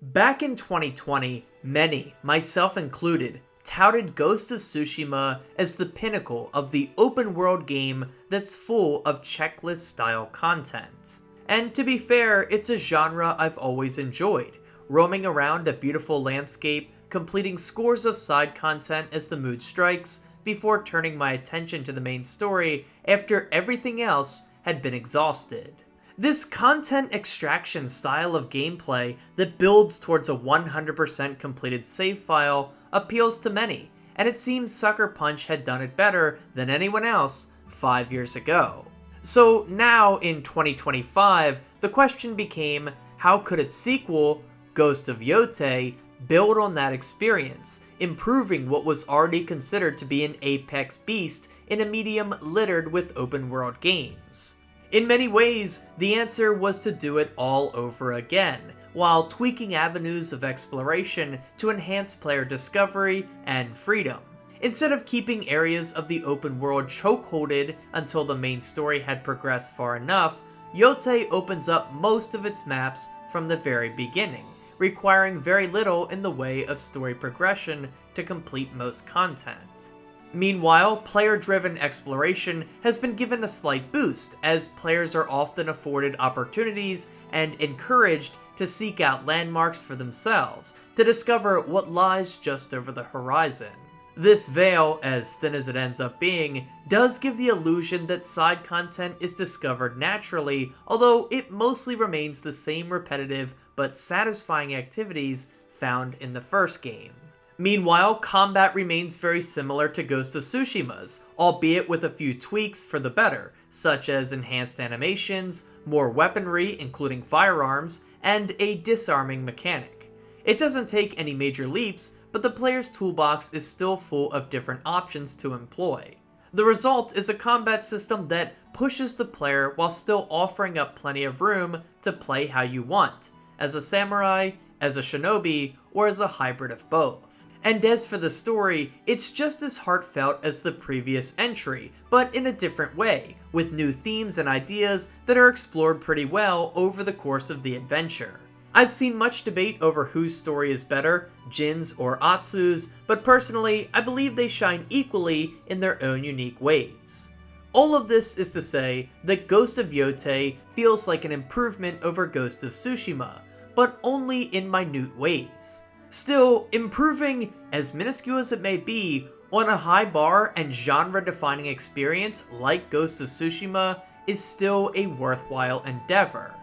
Back in 2020, many, myself included, touted Ghost of Tsushima as the pinnacle of the open world game that's full of checklist-style content. And to be fair, it's a genre I've always enjoyed, roaming around a beautiful landscape, completing scores of side content as the mood strikes, before turning my attention to the main story after everything else had been exhausted. This content extraction style of gameplay that builds towards a 100% completed save file appeals to many, and it seems Sucker Punch had done it better than anyone else 5 years ago. So now in 2025, the question became, how could its sequel, Ghost of Yotei, build on that experience, improving what was already considered to be an apex beast in a medium littered with open world games? In many ways, the answer was to do it all over again, while tweaking avenues of exploration to enhance player discovery and freedom. Instead of keeping areas of the open world chokeholded until the main story had progressed far enough, Yotei opens up most of its maps from the very beginning, requiring very little in the way of story progression to complete most content. Meanwhile, player-driven exploration has been given a slight boost, as players are often afforded opportunities and encouraged to seek out landmarks for themselves, to discover what lies just over the horizon. This veil, as thin as it ends up being, does give the illusion that side content is discovered naturally, although it mostly remains the same repetitive but satisfying activities found in the first game. Meanwhile, combat remains very similar to Ghost of Tsushima's, albeit with a few tweaks for the better, such as enhanced animations, more weaponry including firearms, and a disarming mechanic. It doesn't take any major leaps, but the player's toolbox is still full of different options to employ. The result is a combat system that pushes the player while still offering up plenty of room to play how you want, as a samurai, as a shinobi, or as a hybrid of both. And as for the story, it's just as heartfelt as the previous entry, but in a different way, with new themes and ideas that are explored pretty well over the course of the adventure. I've seen much debate over whose story is better, Jin's or Atsu's, but personally, I believe they shine equally in their own unique ways. All of this is to say that Ghost of Yotei feels like an improvement over Ghost of Tsushima, but only in minute ways. Still, improving, as minuscule as it may be, on a high bar and genre-defining experience like Ghost of Tsushima is still a worthwhile endeavor.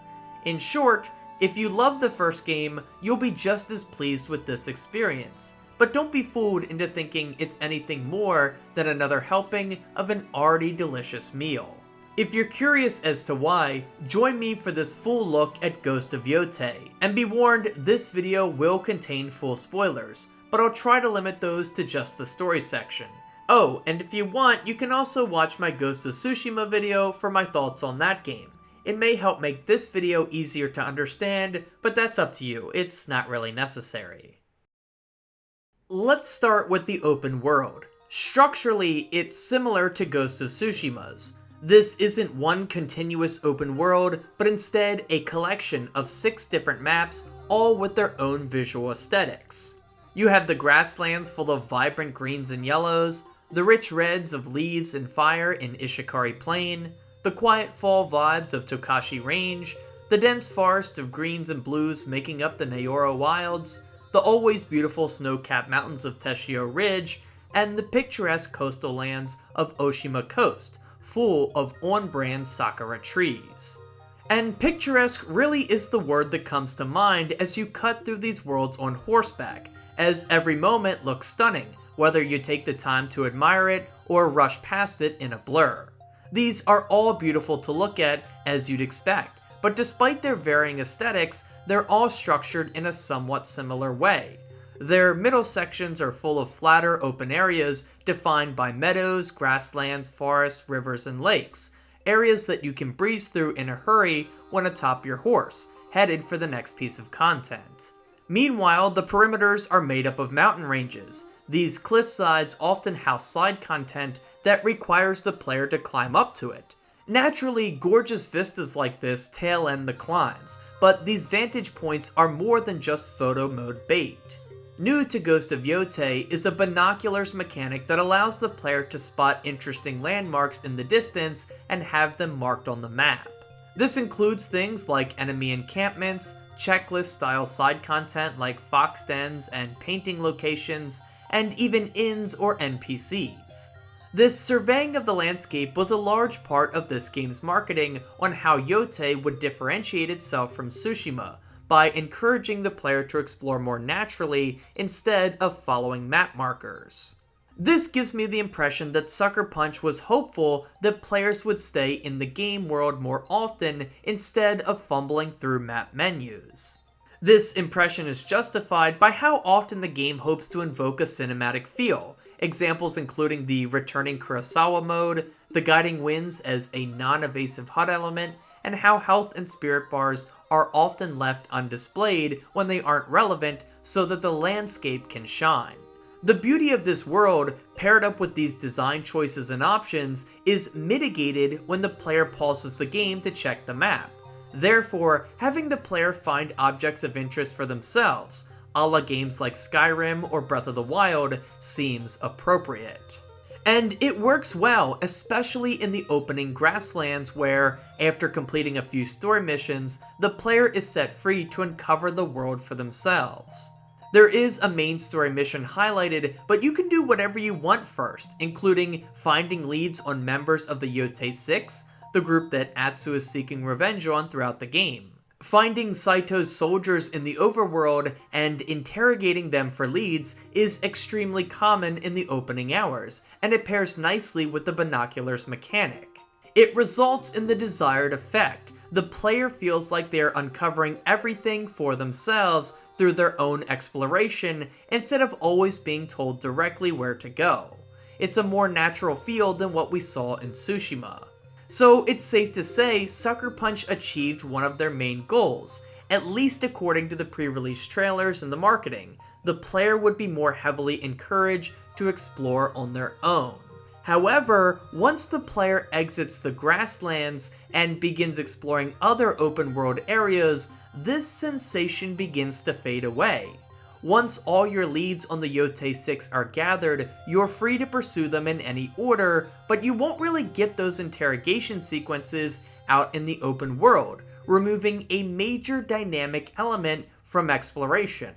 In short, if you love the first game, you'll be just as pleased with this experience, but don't be fooled into thinking it's anything more than another helping of an already delicious meal. If you're curious as to why, join me for this full look at Ghost of Yotei, and be warned this video will contain full spoilers, but I'll try to limit those to just the story section. Oh, and if you want, you can also watch my Ghost of Tsushima video for my thoughts on that game. It may help make this video easier to understand, but that's up to you, it's not really necessary. Let's start with the open world. Structurally, it's similar to Ghost of Tsushima's. This isn't one continuous open world, but instead a collection of 6 different maps, all with their own visual aesthetics. You have the grasslands full of vibrant greens and yellows, the rich reds of leaves and fire in Ishikari Plain, the quiet fall vibes of Tokashi Range, the dense forest of greens and blues making up the Neoro Wilds, the always beautiful snow-capped mountains of Teshio Ridge, and the picturesque coastal lands of Oshima Coast, full of on-brand sakura trees. And picturesque really is the word that comes to mind as you cut through these worlds on horseback, as every moment looks stunning, whether you take the time to admire it or rush past it in a blur. These are all beautiful to look at, as you'd expect, but despite their varying aesthetics, they're all structured in a somewhat similar way. Their middle sections are full of flatter open areas defined by meadows, grasslands, forests, rivers, and lakes, areas that you can breeze through in a hurry when atop your horse, headed for the next piece of content. Meanwhile, the perimeters are made up of mountain ranges. These cliff sides often house side content that requires the player to climb up to it, Naturally, gorgeous vistas like this tail end the climbs, but these vantage points are more than just photo mode bait. New to Ghost of Yotei is a binoculars mechanic that allows the player to spot interesting landmarks in the distance and have them marked on the map. This includes things like enemy encampments, checklist-style side content like fox dens and painting locations, and even inns or NPCs. This surveying of the landscape was a large part of this game's marketing on how Yotei would differentiate itself from Tsushima, by encouraging the player to explore more naturally instead of following map markers. This gives me the impression that Sucker Punch was hopeful that players would stay in the game world more often instead of fumbling through map menus. This impression is justified by how often the game hopes to invoke a cinematic feel, examples including the returning Kurosawa mode, the guiding winds as a non-evasive HUD element, and how health and spirit bars are often left undisplayed when they aren't relevant so that the landscape can shine. The beauty of this world, paired up with these design choices and options, is mitigated when the player pauses the game to check the map. Therefore, having the player find objects of interest for themselves, a la games like Skyrim or Breath of the Wild, seems appropriate. And it works well, especially in the opening grasslands where, after completing a few story missions, the player is set free to uncover the world for themselves. There is a main story mission highlighted, but you can do whatever you want first, including finding leads on members of the Yotei 6, the group that Atsu is seeking revenge on throughout the game. Finding Saito's soldiers in the overworld and interrogating them for leads is extremely common in the opening hours, and it pairs nicely with the binoculars mechanic. It results in the desired effect. The player feels like they are uncovering everything for themselves through their own exploration instead of always being told directly where to go. It's a more natural feel than what we saw in Tsushima. So it's safe to say Sucker Punch achieved one of their main goals, at least according to the pre-release trailers and the marketing. The player would be more heavily encouraged to explore on their own. However, once the player exits the grasslands and begins exploring other open world areas, this sensation begins to fade away. Once all your leads on the Yotei 6 are gathered, you're free to pursue them in any order, but you won't really get those interrogation sequences out in the open world, removing a major dynamic element from exploration.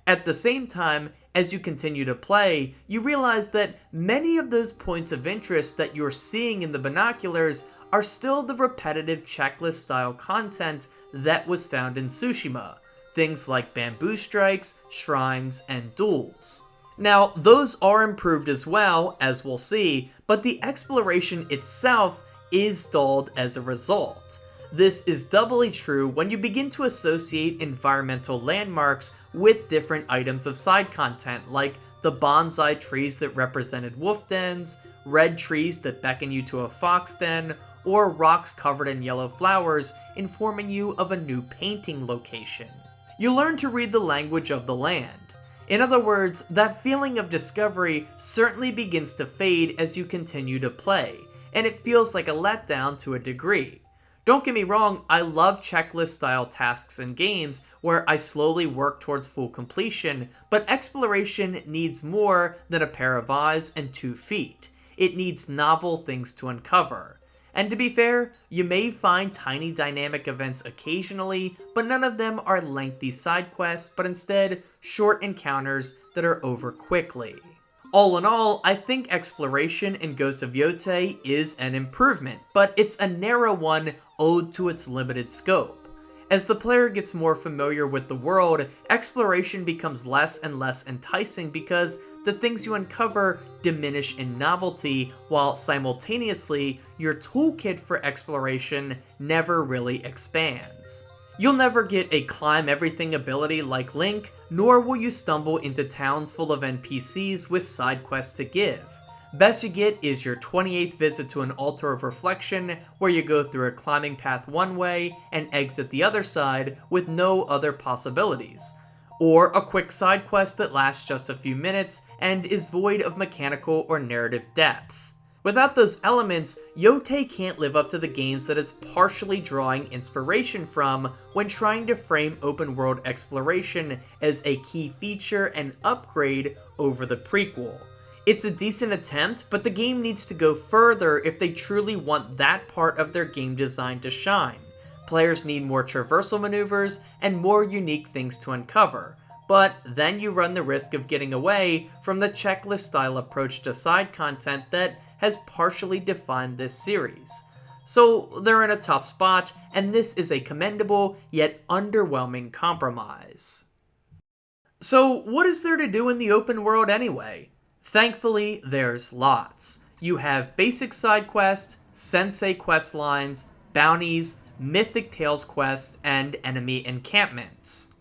At the same time, as you continue to play, you realize that many of those points of interest that you're seeing in the binoculars are still the repetitive checklist-style content that was found in Tsushima. Things like bamboo strikes, shrines, and duels. Now, those are improved as well, as we'll see, but the exploration itself is dulled as a result. This is doubly true when you begin to associate environmental landmarks with different items of side content, like the bonsai trees that represented wolf dens, red trees that beckon you to a fox den, or rocks covered in yellow flowers informing you of a new painting location. You learn to read the language of the land. In other words, that feeling of discovery certainly begins to fade as you continue to play, and it feels like a letdown to a degree. Don't get me wrong, I love checklist-style tasks in games where I slowly work towards full completion, but exploration needs more than a pair of eyes and 2 feet. It needs novel things to uncover. And to be fair, you may find tiny dynamic events occasionally, but none of them are lengthy side quests, but instead short encounters that are over quickly. All in all, I think exploration in Ghost of Yotei is an improvement, but it's a narrow one owed to its limited scope. As the player gets more familiar with the world, exploration becomes less and less enticing because the things you uncover diminish in novelty, while simultaneously, your toolkit for exploration never really expands. You'll never get a climb everything ability like Link, nor will you stumble into towns full of NPCs with side quests to give. Best you get is your 28th visit to an Altar of Reflection, where you go through a climbing path one way and exit the other side with no other possibilities. Or a quick side quest that lasts just a few minutes and is void of mechanical or narrative depth. Without those elements, Yotei can't live up to the games that it's partially drawing inspiration from when trying to frame open world exploration as a key feature and upgrade over the prequel. It's a decent attempt, but the game needs to go further if they truly want that part of their game design to shine. Players need more traversal maneuvers and more unique things to uncover, but then you run the risk of getting away from the checklist style approach to side content that has partially defined this series. So they're in a tough spot, and this is a commendable yet underwhelming compromise. So what is there to do in the open world anyway? Thankfully, there's lots. You have basic side quests, sensei quest lines, bounties, mythic tales quests, and enemy encampments.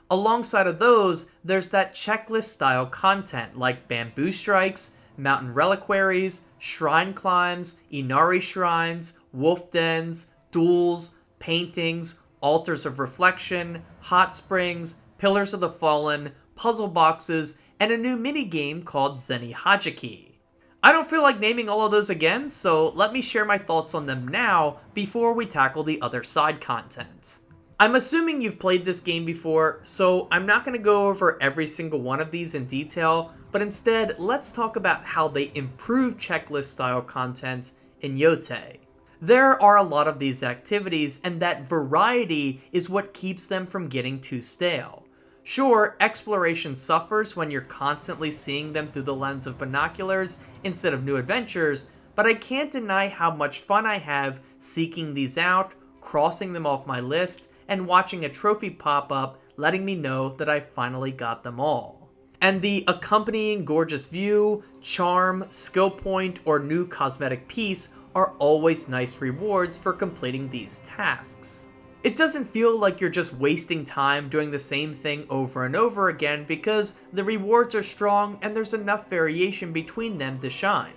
Alongside of those, there's that checklist style content like bamboo strikes, mountain reliquaries, shrine climbs, Inari shrines, wolf dens, duels, paintings, altars of reflection, hot springs, pillars of the fallen, puzzle boxes, and a new minigame called Zeni Hajiki. I don't feel like naming all of those again, so let me share my thoughts on them now before we tackle the other side content. I'm assuming you've played this game before, so I'm not going to go over every single one of these in detail, but instead, let's talk about how they improve checklist style content in Yotei. There are a lot of these activities, and that variety is what keeps them from getting too stale. Sure, exploration suffers when you're constantly seeing them through the lens of binoculars instead of new adventures, but I can't deny how much fun I have seeking these out, crossing them off my list, and watching a trophy pop up letting me know that I finally got them all. And the accompanying gorgeous view, charm, skill point, or new cosmetic piece are always nice rewards for completing these tasks. It doesn't feel like you're just wasting time doing the same thing over and over again because the rewards are strong and there's enough variation between them to shine.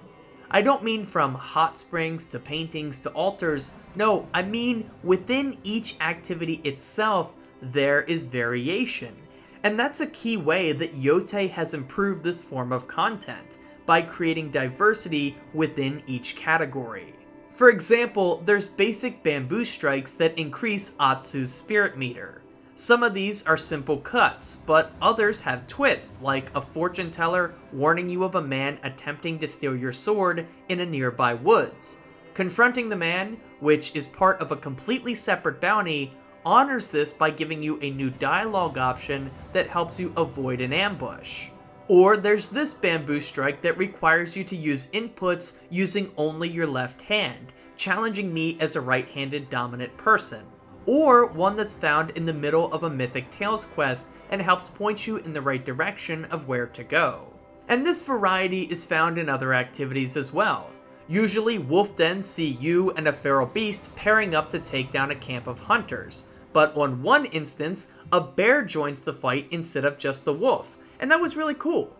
I don't mean from hot springs to paintings to altars, no, I mean within each activity itself there is variation. And that's a key way that Yotei has improved this form of content, by creating diversity within each category. For example, there's basic bamboo strikes that increase Atsu's spirit meter. Some of these are simple cuts, but others have twists, like a fortune teller warning you of a man attempting to steal your sword in a nearby woods. Confronting the man, which is part of a completely separate bounty, honors this by giving you a new dialogue option that helps you avoid an ambush. Or there's this bamboo strike that requires you to use inputs using only your left hand, challenging me as a right-handed dominant person. Or one that's found in the middle of a Mythic Tales quest and helps point you in the right direction of where to go. And this variety is found in other activities as well. Usually wolf dens see you and a feral beast pairing up to take down a camp of hunters, but on one instance, a bear joins the fight instead of just the wolf, and that was really cool.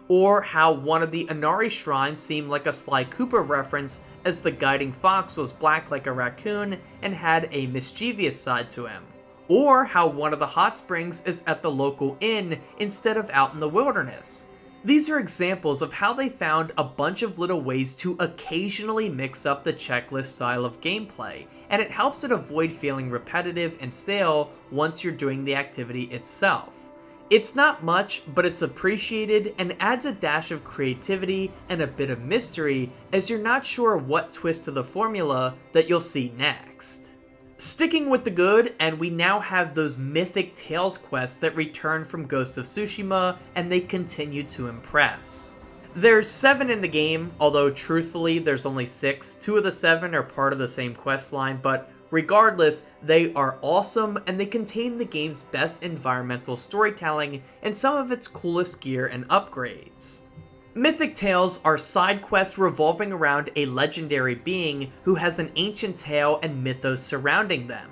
Or how one of the Inari shrines seemed like a Sly Cooper reference, as the guiding fox was black like a raccoon and had a mischievous side to him. Or how one of the hot springs is at the local inn instead of out in the wilderness. These are examples of how they found a bunch of little ways to occasionally mix up the checklist style of gameplay, and it helps it avoid feeling repetitive and stale once you're doing the activity itself. It's not much, but it's appreciated and adds a dash of creativity and a bit of mystery, as you're not sure what twist to the formula that you'll see next. Sticking with the good, and we now have those Mythic Tales quests that return from Ghost of Tsushima, and they continue to impress. There's 7 in the game, although truthfully there's only 6. 2 of the 7 are part of the same quest line, but regardless, they are awesome and they contain the game's best environmental storytelling and some of its coolest gear and upgrades. Mythic Tales are side quests revolving around a legendary being who has an ancient tale and mythos surrounding them.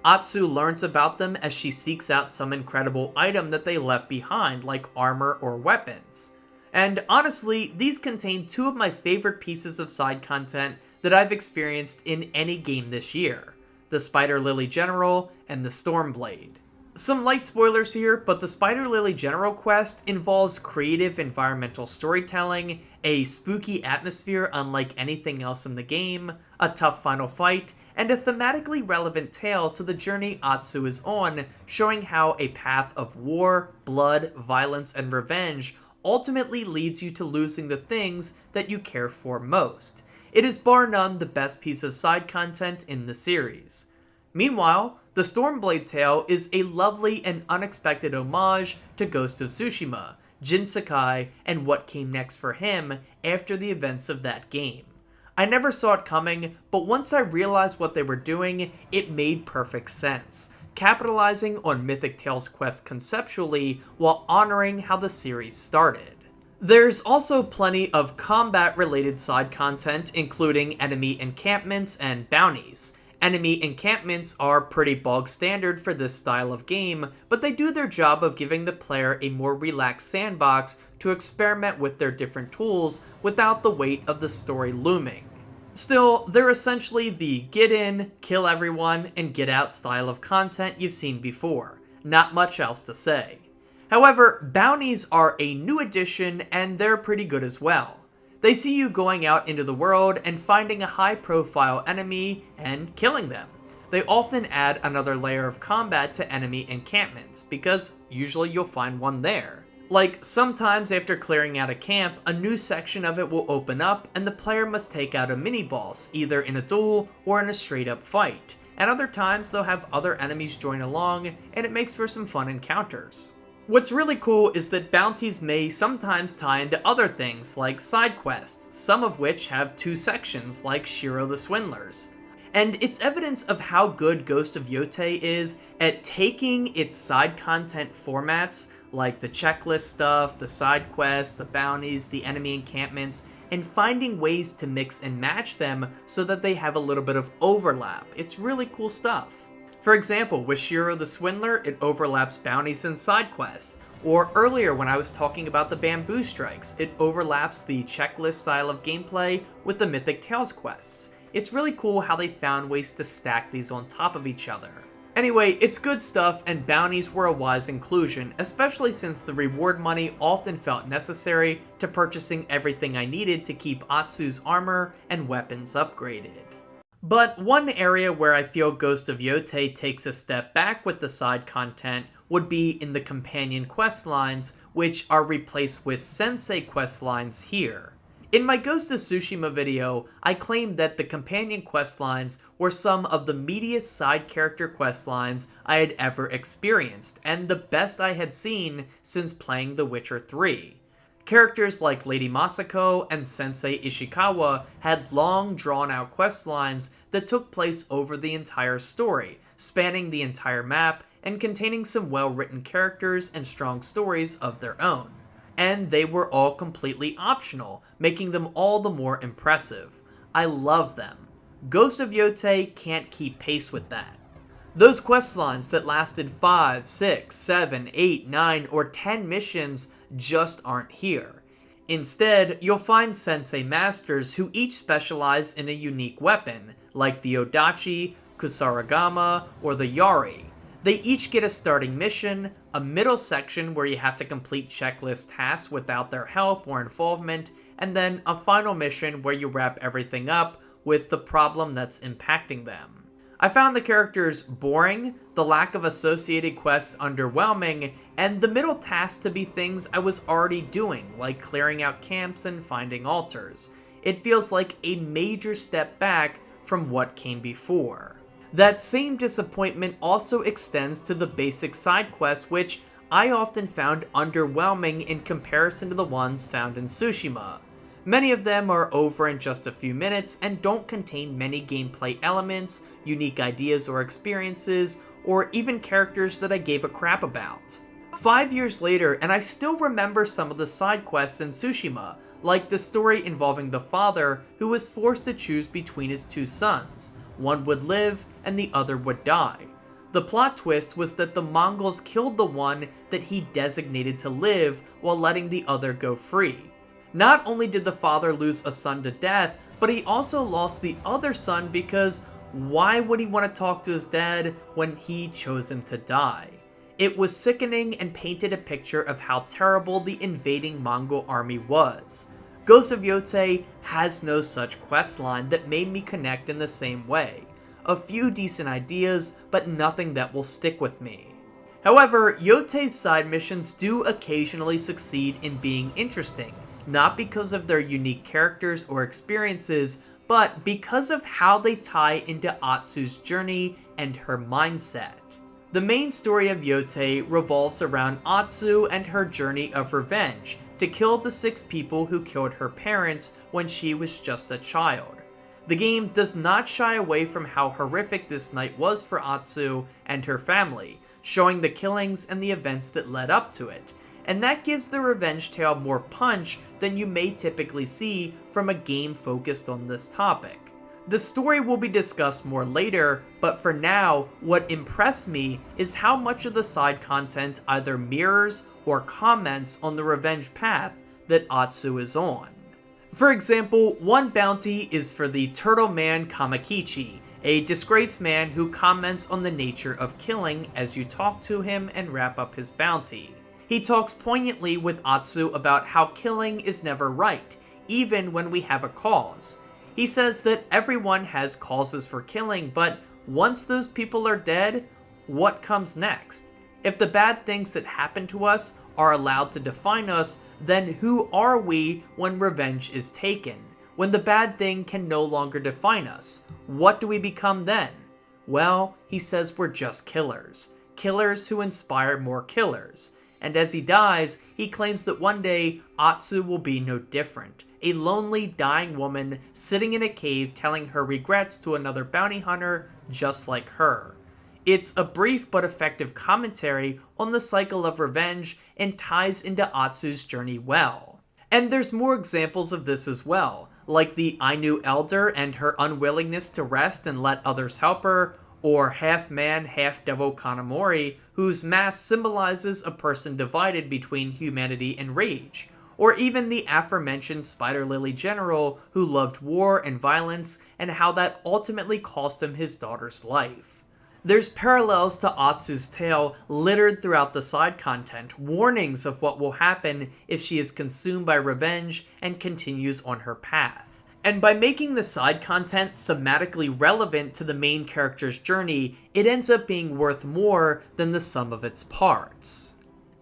Atsu learns about them as she seeks out some incredible item that they left behind, like armor or weapons. And honestly, these contain 2 of my favorite pieces of side content that I've experienced in any game this year: the Spider Lily General and the Stormblade. Some light spoilers here, but the Spider Lily General Quest involves creative environmental storytelling, a spooky atmosphere unlike anything else in the game, a tough final fight, and a thematically relevant tale to the journey Atsu is on, showing how a path of war, blood, violence, and revenge ultimately leads you to losing the things that you care for most. It is bar none the best piece of side content in the series. Meanwhile, the Stormblade tale is a lovely and unexpected homage to Ghost of Tsushima, Jin Sakai, and what came next for him after the events of that game. I never saw it coming, but once I realized what they were doing, it made perfect sense, capitalizing on Mythic Tales Quest conceptually while honoring how the series started. There's also plenty of combat-related side content, including enemy encampments and bounties. Enemy encampments are pretty bog standard for this style of game, but they do their job of giving the player a more relaxed sandbox to experiment with their different tools without the weight of the story looming. Still, they're essentially the get in, kill everyone, and get out style of content you've seen before. Not much else to say. However, bounties are a new addition and they're pretty good as well. They see you going out into the world and finding a high-profile enemy and killing them. They often add another layer of combat to enemy encampments, because usually you'll find one there. Like, sometimes after clearing out a camp, a new section of it will open up and the player must take out a mini-boss, either in a duel or in a straight-up fight. And other times they'll have other enemies join along, and it makes for some fun encounters. What's really cool is that bounties may sometimes tie into other things like side quests, some of which have two sections like Shiro the Swindlers. And it's evidence of how good Ghost of Yotei is at taking its side content formats, like the checklist stuff, the side quests, the bounties, the enemy encampments, and finding ways to mix and match them so that they have a little bit of overlap. It's really cool stuff. For example, with Shiro the Swindler, it overlaps bounties and side quests. Or earlier when I was talking about the bamboo strikes, it overlaps the checklist style of gameplay with the Mythic Tales quests. It's really cool how they found ways to stack these on top of each other. Anyway, it's good stuff, and bounties were a wise inclusion, especially since the reward money often felt necessary to purchasing everything I needed to keep Atsu's armor and weapons upgraded. But one area where I feel Ghost of Yotei takes a step back with the side content would be in the companion quest lines, which are replaced with sensei quest lines here. In my Ghost of Tsushima video, I claimed that the companion quest lines were some of the meatiest side character quest lines I had ever experienced, and the best I had seen since playing The Witcher 3. Characters like Lady Masako and Sensei Ishikawa had long drawn-out quest lines that took place over the entire story, spanning the entire map and containing some well-written characters and strong stories of their own. And they were all completely optional, making them all the more impressive. I love them. Ghost of Yotei can't keep pace with that. Those quest lines that lasted 5, 6, 7, 8, 9, or 10 missions just aren't here. Instead, you'll find sensei masters who each specialize in a unique weapon, like the Odachi, Kusarigama, or the Yari. They each get a starting mission, a middle section where you have to complete checklist tasks without their help or involvement, and then a final mission where you wrap everything up with the problem that's impacting them. I found the characters boring, the lack of associated quests underwhelming, and the middle tasks to be things I was already doing, like clearing out camps and finding altars. It feels like a major step back from what came before. That same disappointment also extends to the basic side quests, which I often found underwhelming in comparison to the ones found in Tsushima. Many of them are over in just a few minutes and don't contain many gameplay elements, unique ideas or experiences, or even characters that I gave a crap about. 5 years later, and I still remember some of the side quests in Tsushima, like the story involving the father who was forced to choose between his two sons. One would live and the other would die. The plot twist was that the Mongols killed the one that he designated to live while letting the other go free. Not only did the father lose a son to death, but he also lost the other son because why would he want to talk to his dad when he chose him to die? It was sickening and painted a picture of how terrible the invading Mongol army was. Ghost of Yotei has no such questline that made me connect in the same way. A few decent ideas, but nothing that will stick with me. However, Yotei's side missions do occasionally succeed in being interesting, not because of their unique characters or experiences, but because of how they tie into Atsu's journey and her mindset. The main story of Yotei revolves around Atsu and her journey of revenge to kill the 6 people who killed her parents when she was just a child. The game does not shy away from how horrific this night was for Atsu and her family, showing the killings and the events that led up to it, and that gives the revenge tale more punch than you may typically see from a game focused on this topic. The story will be discussed more later, but for now, what impressed me is how much of the side content either mirrors or comments on the revenge path that Atsu is on. For example, one bounty is for the Turtle Man Kamakichi, a disgraced man who comments on the nature of killing as you talk to him and wrap up his bounty. He talks poignantly with Atsu about how killing is never right, even when we have a cause. He says that everyone has causes for killing, but once those people are dead, what comes next? If the bad things that happen to us are allowed to define us, then who are we when revenge is taken? When the bad thing can no longer define us, what do we become then? Well, he says we're just killers. Killers who inspire more killers. And as he dies, he claims that one day, Atsu will be no different. A lonely, dying woman sitting in a cave telling her regrets to another bounty hunter just like her. It's a brief but effective commentary on the cycle of revenge and ties into Atsu's journey well. And there's more examples of this as well, like the Ainu Elder and her unwillingness to rest and let others help her, or half-man, half-devil Kanamori, whose mask symbolizes a person divided between humanity and rage, or even the aforementioned Spider Lily General who loved war and violence and how that ultimately cost him his daughter's life. There's parallels to Atsu's tale littered throughout the side content, warnings of what will happen if she is consumed by revenge and continues on her path. And by making the side content thematically relevant to the main character's journey, it ends up being worth more than the sum of its parts.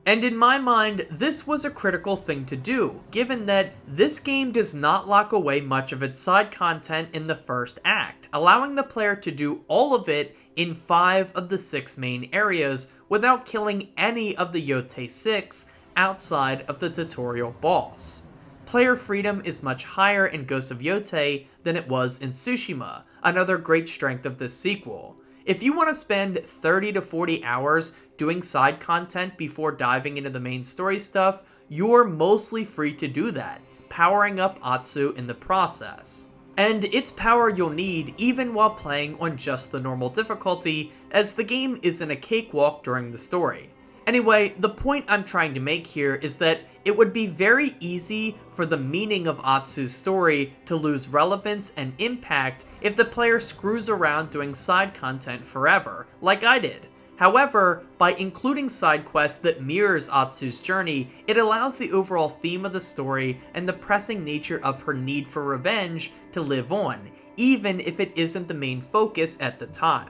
And in my mind, this was a critical thing to do, given that this game does not lock away much of its side content in the first act, allowing the player to do all of it in 5 of the 6 main areas without killing any of the Yotei 6 outside of the tutorial boss. Player freedom is much higher in Ghost of Yotei than it was in Tsushima, another great strength of this sequel. If you want to spend 30 to 40 hours doing side content before diving into the main story stuff, you're mostly free to do that, powering up Atsu in the process. And it's power you'll need even while playing on just the normal difficulty, as the game isn't a cakewalk during the story. Anyway, the point I'm trying to make here is that it would be very easy for the meaning of Atsu's story to lose relevance and impact if the player screws around doing side content forever, like I did. However, by including side quests that mirrors Atsu's journey, it allows the overall theme of the story and the pressing nature of her need for revenge to live on, even if it isn't the main focus at the time.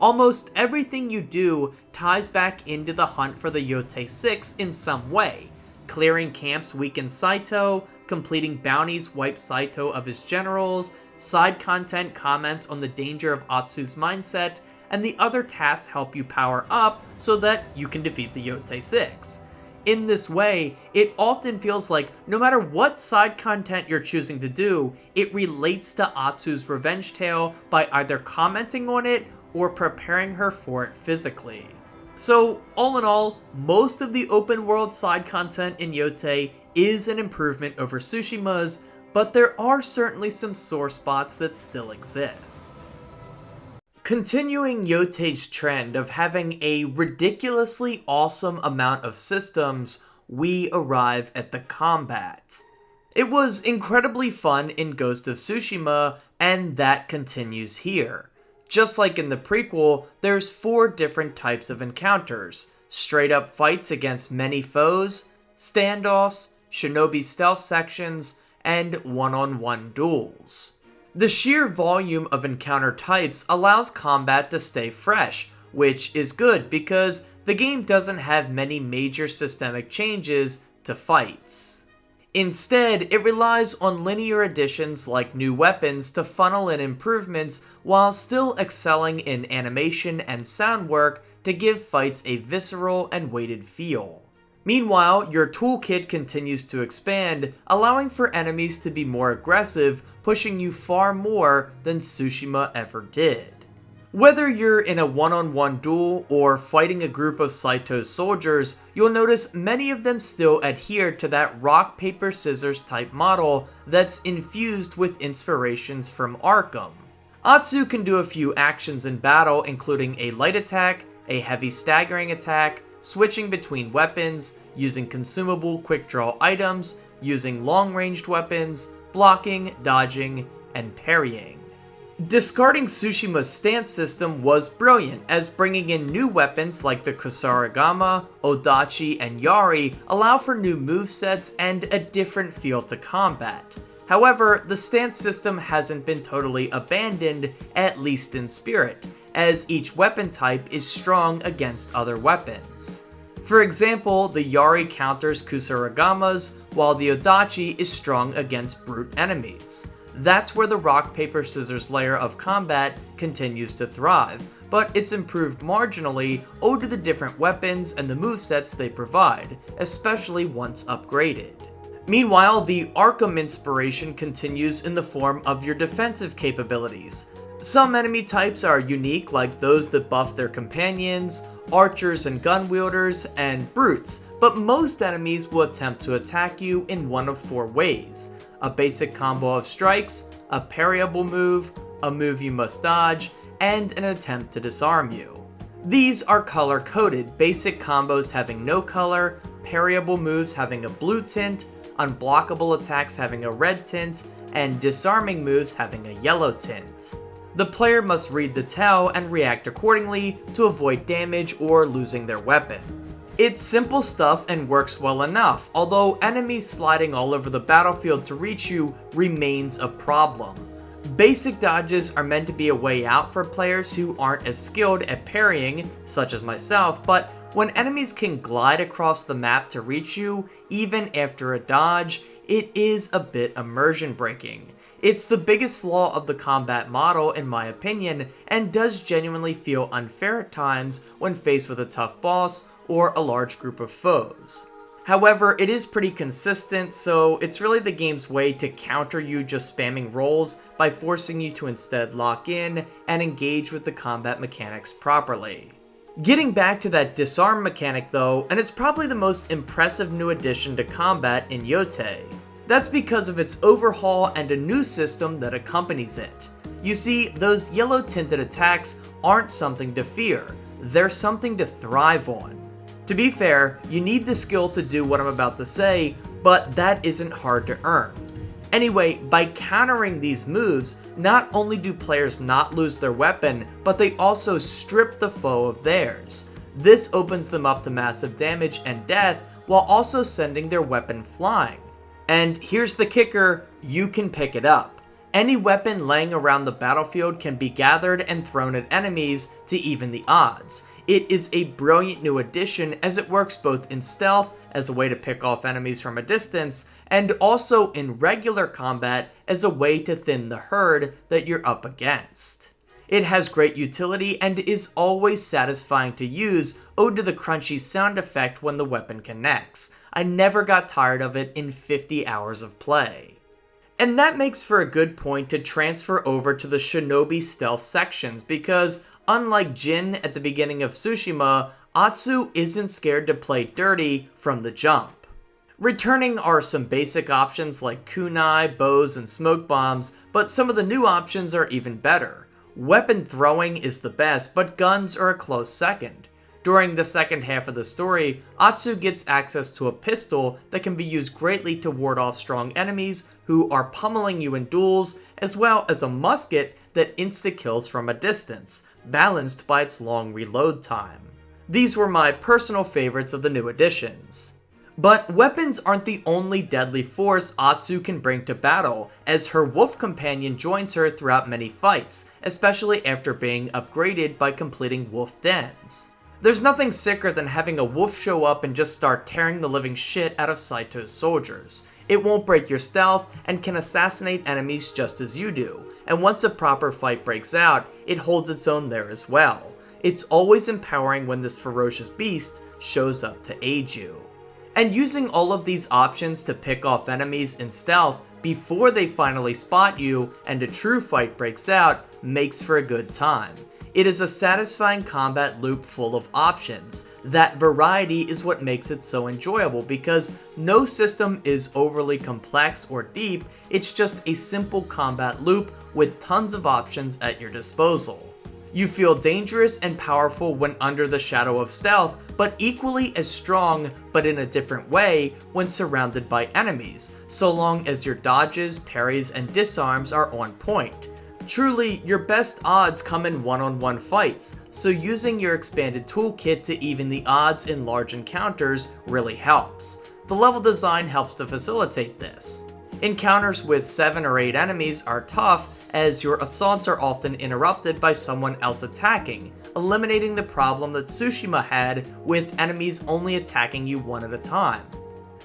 Almost everything you do ties back into the hunt for the Yotei 6 in some way. Clearing camps weaken Saito, completing bounties wipe Saito of his generals, side content comments on the danger of Atsu's mindset, and the other tasks help you power up so that you can defeat the Yotei 6. In this way, it often feels like no matter what side content you're choosing to do, it relates to Atsu's revenge tale by either commenting on it or preparing her for it physically. So, all in all, most of the open world side content in Yotei is an improvement over Tsushima's, but there are certainly some sore spots that still exist. Continuing Yotei's trend of having a ridiculously awesome amount of systems, we arrive at the combat. It was incredibly fun in Ghost of Tsushima, and that continues here. Just like in the prequel, there's 4 different types of encounters: straight up fights against many foes, standoffs, shinobi stealth sections, and one-on-one duels. The sheer volume of encounter types allows combat to stay fresh, which is good because the game doesn't have many major systemic changes to fights. Instead, it relies on linear additions like new weapons to funnel in improvements while still excelling in animation and sound work to give fights a visceral and weighted feel. Meanwhile, your toolkit continues to expand, allowing for enemies to be more aggressive, pushing you far more than Tsushima ever did. Whether you're in a one-on-one duel or fighting a group of Saito's soldiers, you'll notice many of them still adhere to that rock, paper, scissors type model that's infused with inspirations from Arkham. Atsu can do a few actions in battle, including a light attack, a heavy staggering attack, switching between weapons, using consumable quick draw items, using long-ranged weapons, blocking, dodging, and parrying. Discarding Tsushima's stance system was brilliant, as bringing in new weapons like the Kusarigama, Odachi, and Yari allow for new movesets and a different feel to combat. However, the stance system hasn't been totally abandoned, at least in spirit, as each weapon type is strong against other weapons. For example, the Yari counters Kusarigamas, while the Odachi is strong against brute enemies. That's where the rock, paper, scissors layer of combat continues to thrive, but it's improved marginally owed to the different weapons and the movesets they provide, especially once upgraded. Meanwhile, the Arkham inspiration continues in the form of your defensive capabilities. Some enemy types are unique, like those that buff their companions, archers and gun wielders, and brutes, but most enemies will attempt to attack you in one of four ways: a basic combo of strikes, a parryable move, a move you must dodge, and an attempt to disarm you. These are color-coded, basic combos having no color, parryable moves having a blue tint, unblockable attacks having a red tint, and disarming moves having a yellow tint. The player must read the tell and react accordingly to avoid damage or losing their weapon. It's simple stuff and works well enough, although enemies sliding all over the battlefield to reach you remains a problem. Basic dodges are meant to be a way out for players who aren't as skilled at parrying, such as myself, but when enemies can glide across the map to reach you, even after a dodge, it is a bit immersion breaking. It's the biggest flaw of the combat model in my opinion, and does genuinely feel unfair at times when faced with a tough boss or a large group of foes. However, it is pretty consistent, so it's really the game's way to counter you just spamming rolls by forcing you to instead lock in and engage with the combat mechanics properly. Getting back to that disarm mechanic though, and it's probably the most impressive new addition to combat in Yotei. That's because of its overhaul and a new system that accompanies it. You see, those yellow tinted attacks aren't something to fear, they're something to thrive on. To be fair, you need the skill to do what I'm about to say, but that isn't hard to earn. Anyway, by countering these moves, not only do players not lose their weapon, but they also strip the foe of theirs. This opens them up to massive damage and death, while also sending their weapon flying. And here's the kicker, you can pick it up. Any weapon laying around the battlefield can be gathered and thrown at enemies to even the odds. It is a brilliant new addition as it works both in stealth as a way to pick off enemies from a distance, and also in regular combat as a way to thin the herd that you're up against. It has great utility and is always satisfying to use, owed to the crunchy sound effect when the weapon connects. I never got tired of it in 50 hours of play. And that makes for a good point to transfer over to the shinobi stealth sections, because unlike Jin at the beginning of Tsushima, Atsu isn't scared to play dirty from the jump. Returning are some basic options like kunai, bows, and smoke bombs, but some of the new options are even better. Weapon throwing is the best, but guns are a close second. During the second half of the story, Atsu gets access to a pistol that can be used greatly to ward off strong enemies who are pummeling you in duels, as well as a musket that insta-kills from a distance, balanced by its long reload time. These were my personal favorites of the new additions. But weapons aren't the only deadly force Atsu can bring to battle, as her wolf companion joins her throughout many fights, especially after being upgraded by completing wolf dens. There's nothing sicker than having a wolf show up and just start tearing the living shit out of Saito's soldiers. It won't break your stealth and can assassinate enemies just as you do, and once a proper fight breaks out, it holds its own there as well. It's always empowering when this ferocious beast shows up to aid you. And using all of these options to pick off enemies in stealth before they finally spot you and a true fight breaks out makes for a good time. It is a satisfying combat loop full of options. That variety is what makes it so enjoyable because no system is overly complex or deep, it's just a simple combat loop with tons of options at your disposal. You feel dangerous and powerful when under the shadow of stealth, but equally as strong, but in a different way, when surrounded by enemies, so long as your dodges, parries, and disarms are on point. Truly, your best odds come in one-on-one fights, so using your expanded toolkit to even the odds in large encounters really helps. The level design helps to facilitate this. Encounters with 7 or 8 enemies are tough, as your assaults are often interrupted by someone else attacking, eliminating the problem that Tsushima had with enemies only attacking you one at a time.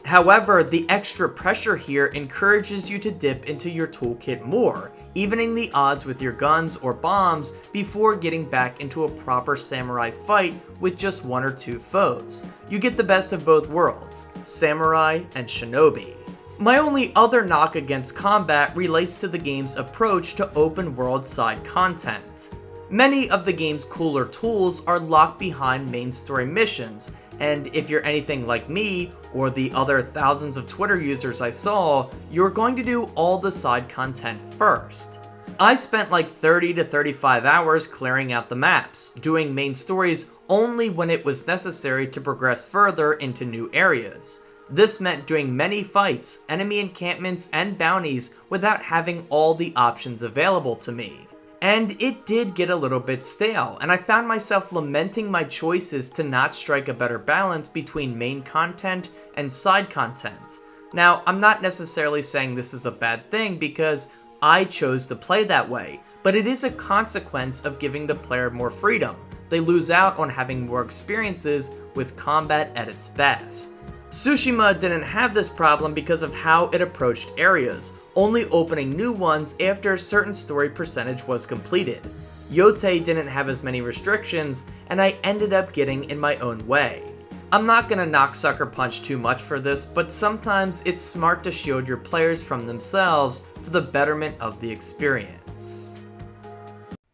However, the extra pressure here encourages you to dip into your toolkit more, evening the odds with your guns or bombs before getting back into a proper samurai fight with just 1 or 2 foes. You get the best of both worlds, samurai and shinobi. My only other knock against combat relates to the game's approach to open world side content. Many of the game's cooler tools are locked behind main story missions, and if you're anything like me, or the other thousands of Twitter users I saw, you're going to do all the side content first. I spent like 30 to 35 hours clearing out the maps, doing main stories only when it was necessary to progress further into new areas. This meant doing many fights, enemy encampments, and bounties without having all the options available to me. And it did get a little bit stale, and I found myself lamenting my choices to not strike a better balance between main content and side content. Now, I'm not necessarily saying this is a bad thing because I chose to play that way, but it is a consequence of giving the player more freedom. They lose out on having more experiences with combat at its best. Tsushima didn't have this problem because of how it approached areas, only opening new ones after a certain story percentage was completed. Yotei didn't have as many restrictions, and I ended up getting in my own way. I'm not gonna knock Sucker Punch too much for this, but sometimes it's smart to shield your players from themselves for the betterment of the experience.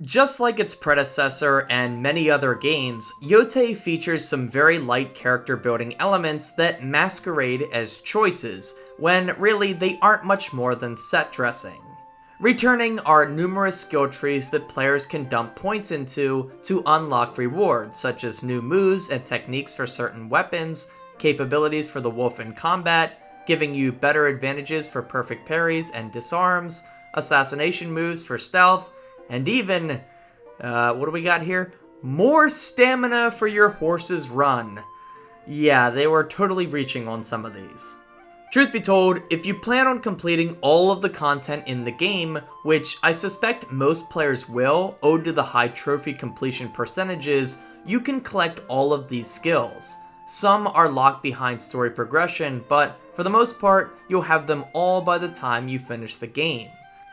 Just like its predecessor and many other games, Yotei features some very light character building elements that masquerade as choices, when really they aren't much more than set dressing. Returning are numerous skill trees that players can dump points into to unlock rewards, such as new moves and techniques for certain weapons, capabilities for the wolf in combat, giving you better advantages for perfect parries and disarms, assassination moves for stealth, and even, what do we got here? More stamina for your horse's run. Yeah, they were totally reaching on some of these. Truth be told, if you plan on completing all of the content in the game, which I suspect most players will, owed to the high trophy completion percentages, you can collect all of these skills. Some are locked behind story progression, but for the most part, you'll have them all by the time you finish the game.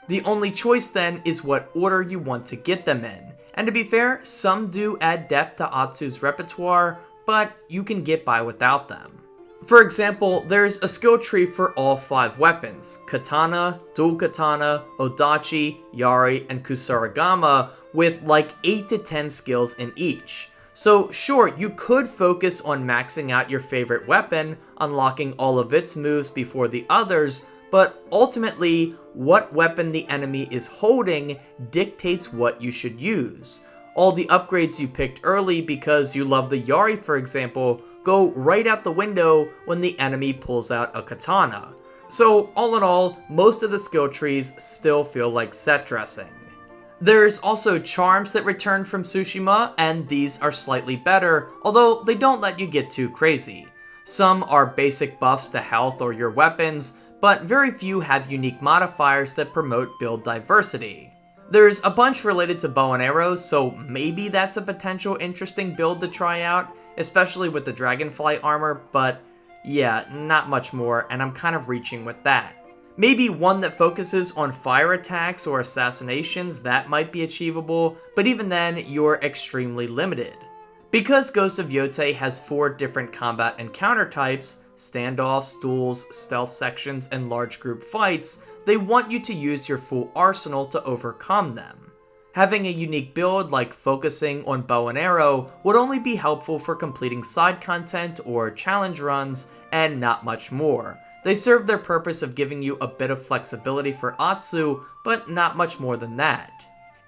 The only choice then is what order you want to get them in. And to be fair, some do add depth to Atsu's repertoire, but you can get by without them. For example, there's a skill tree for all 5 weapons: Katana, Dual Katana, Odachi, Yari, and Kusarigama, with like 8 to 10 skills in each. So sure, you could focus on maxing out your favorite weapon, unlocking all of its moves before the others, but ultimately, what weapon the enemy is holding dictates what you should use. All the upgrades you picked early because you love the Yari, for example, go right out the window when the enemy pulls out a katana. So all in all, most of the skill trees still feel like set dressing. There's also charms that return from Tsushima, and these are slightly better, although they don't let you get too crazy. Some are basic buffs to health or your weapons, but very few have unique modifiers that promote build diversity. There's a bunch related to bow and arrows, so maybe that's a potential interesting build to try out, especially with the dragonfly armor, but yeah, not much more, and I'm kind of reaching with that. Maybe one that focuses on fire attacks or assassinations, that might be achievable, but even then, you're extremely limited. Because Ghost of Yotei has 4 different combat encounter types, standoffs, duels, stealth sections, and large group fights, they want you to use your full arsenal to overcome them. Having a unique build like focusing on bow and arrow would only be helpful for completing side content or challenge runs, and not much more. They serve their purpose of giving you a bit of flexibility for Atsu, but not much more than that.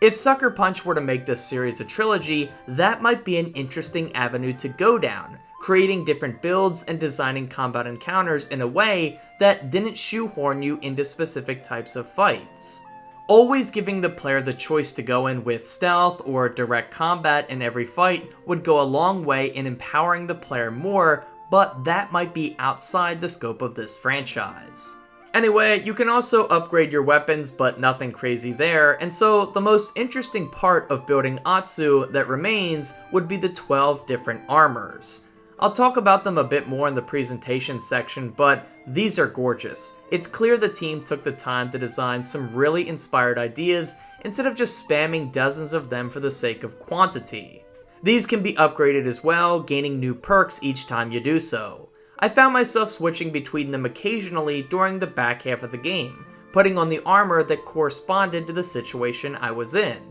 If Sucker Punch were to make this series a trilogy, that might be an interesting avenue to go down, creating different builds and designing combat encounters in a way that didn't shoehorn you into specific types of fights. Always giving the player the choice to go in with stealth or direct combat in every fight would go a long way in empowering the player more, but that might be outside the scope of this franchise. Anyway, you can also upgrade your weapons, but nothing crazy there, and so the most interesting part of building Atsu that remains would be the 12 different armors. I'll talk about them a bit more in the presentation section, but these are gorgeous. It's clear the team took the time to design some really inspired ideas instead of just spamming dozens of them for the sake of quantity. These can be upgraded as well, gaining new perks each time you do so. I found myself switching between them occasionally during the back half of the game, putting on the armor that corresponded to the situation I was in.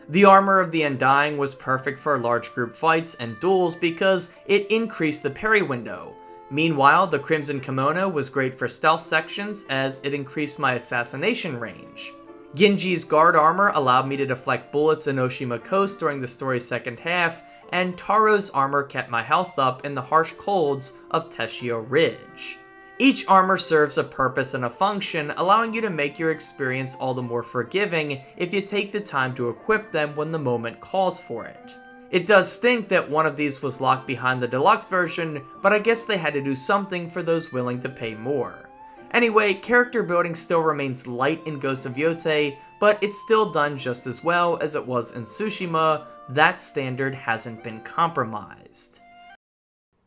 The armor of the Undying was perfect for large group fights and duels because it increased the parry window. Meanwhile, the Crimson Kimono was great for stealth sections as it increased my assassination range. Genji's guard armor allowed me to deflect bullets in Oshima Coast during the story's second half, and Taro's armor kept my health up in the harsh colds of Teshio Ridge. Each armor serves a purpose and a function, allowing you to make your experience all the more forgiving if you take the time to equip them when the moment calls for it. It does stink that one of these was locked behind the deluxe version, but I guess they had to do something for those willing to pay more. Anyway, character building still remains light in Ghost of Yotei, but it's still done just as well as it was in Tsushima. That standard hasn't been compromised.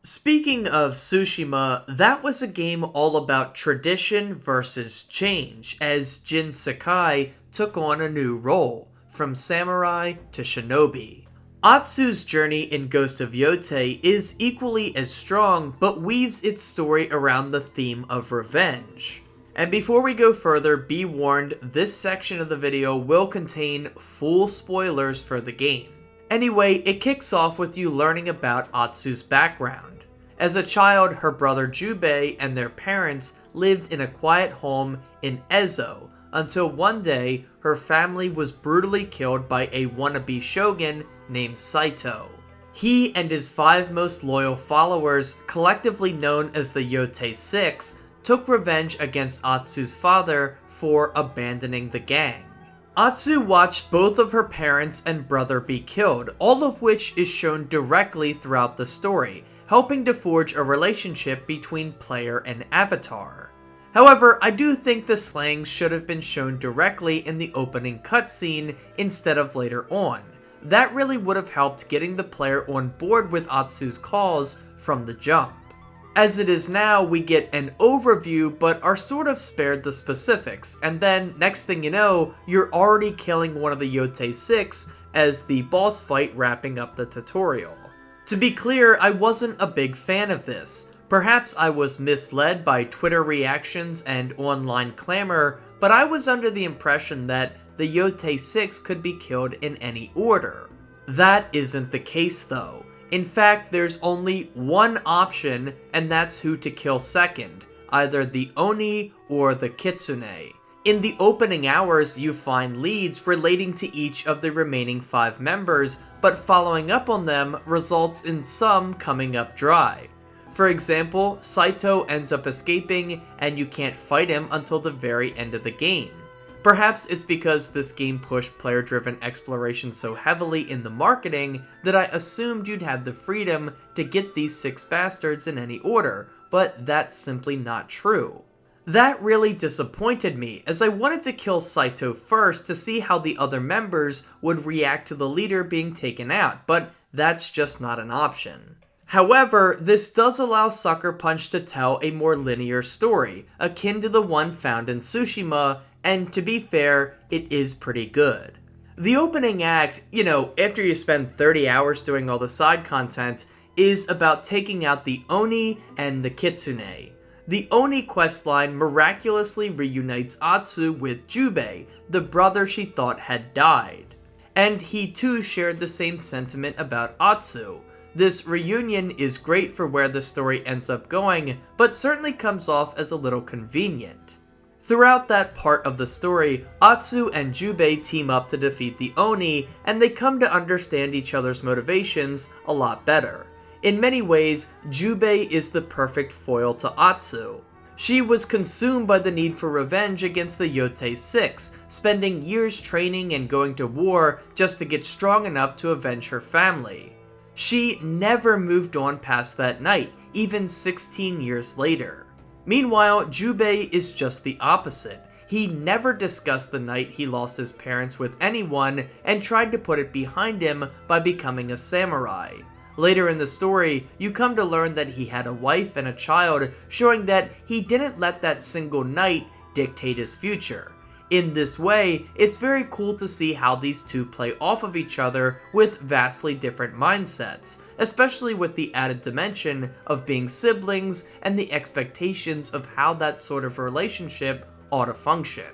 Speaking of Tsushima, that was a game all about tradition versus change, as Jin Sakai took on a new role, from samurai to shinobi. Atsu's journey in Ghost of Yotei is equally as strong, but weaves its story around the theme of revenge. And before we go further, be warned, this section of the video will contain full spoilers for the game. Anyway, it kicks off with you learning about Atsu's background. As a child, her brother Jubei and their parents lived in a quiet home in Ezo, until one day, her family was brutally killed by a wannabe shogun named Saito. He and his 5 most loyal followers, collectively known as the Yotei 6, took revenge against Atsu's father for abandoning the gang. Atsu watched both of her parents and brother be killed, all of which is shown directly throughout the story, helping to forge a relationship between player and avatar. However, I do think the slayings should have been shown directly in the opening cutscene instead of later on. That really would have helped getting the player on board with Atsu's cause from the jump. As it is now, we get an overview but are sort of spared the specifics, and then next thing you know, you're already killing one of the Yotei 6 as the boss fight wrapping up the tutorial. To be clear, I wasn't a big fan of this. Perhaps I was misled by Twitter reactions and online clamor, but I was under the impression that the Yotei 6 could be killed in any order. That isn't the case though. In fact, there's only one option, and that's who to kill second, either the Oni or the Kitsune. In the opening hours, you find leads relating to each of the remaining 5 members, but following up on them results in some coming up dry. For example, Saito ends up escaping, and you can't fight him until the very end of the game. Perhaps it's because this game pushed player-driven exploration so heavily in the marketing that I assumed you'd have the freedom to get these 6 bastards in any order, but that's simply not true. That really disappointed me, as I wanted to kill Saito first to see how the other members would react to the leader being taken out, but that's just not an option. However, this does allow Sucker Punch to tell a more linear story, akin to the one found in Tsushima, and to be fair, it is pretty good. The opening act, after you spend 30 hours doing all the side content, is about taking out the Oni and the Kitsune. The Oni questline miraculously reunites Atsu with Jubei, the brother she thought had died. And he too shared the same sentiment about Atsu. This reunion is great for where the story ends up going, but certainly comes off as a little convenient. Throughout that part of the story, Atsu and Jubei team up to defeat the Oni, and they come to understand each other's motivations a lot better. In many ways, Jubei is the perfect foil to Atsu. She was consumed by the need for revenge against the Yotei 6, spending years training and going to war just to get strong enough to avenge her family. She never moved on past that night, even 16 years later. Meanwhile, Jubei is just the opposite. He never discussed the night he lost his parents with anyone and tried to put it behind him by becoming a samurai. Later in the story, you come to learn that he had a wife and a child, showing that he didn't let that single night dictate his future. In this way, it's very cool to see how these two play off of each other with vastly different mindsets, especially with the added dimension of being siblings and the expectations of how that sort of relationship ought to function.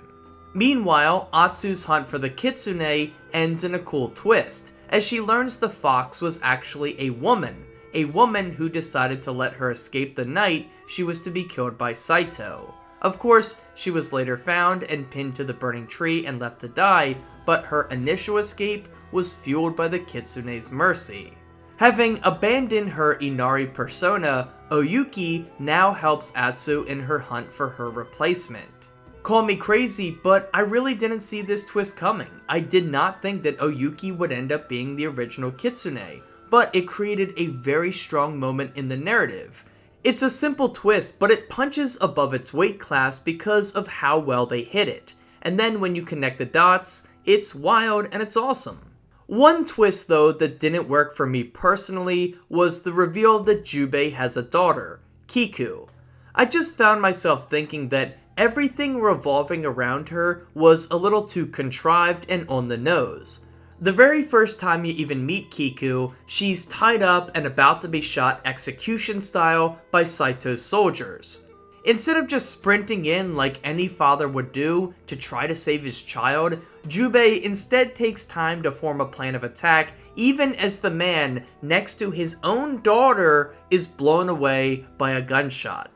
Meanwhile, Atsu's hunt for the Kitsune ends in a cool twist, as she learns the fox was actually a woman who decided to let her escape the night she was to be killed by Saito. Of course, she was later found and pinned to the burning tree and left to die, but her initial escape was fueled by the Kitsune's mercy. Having abandoned her Inari persona, Oyuki now helps Atsu in her hunt for her replacement. Call me crazy, but I really didn't see this twist coming. I did not think that Oyuki would end up being the original Kitsune, but it created a very strong moment in the narrative. It's a simple twist, but it punches above its weight class because of how well they hit it. And then when you connect the dots, it's wild and it's awesome. One twist though that didn't work for me personally was the reveal that Jubei has a daughter, Kiku. I just found myself thinking that everything revolving around her was a little too contrived and on the nose. The very first time you even meet Kiku, she's tied up and about to be shot execution style by Saito's soldiers. Instead of just sprinting in like any father would do to try to save his child, Jubei instead takes time to form a plan of attack even as the man next to his own daughter is blown away by a gunshot.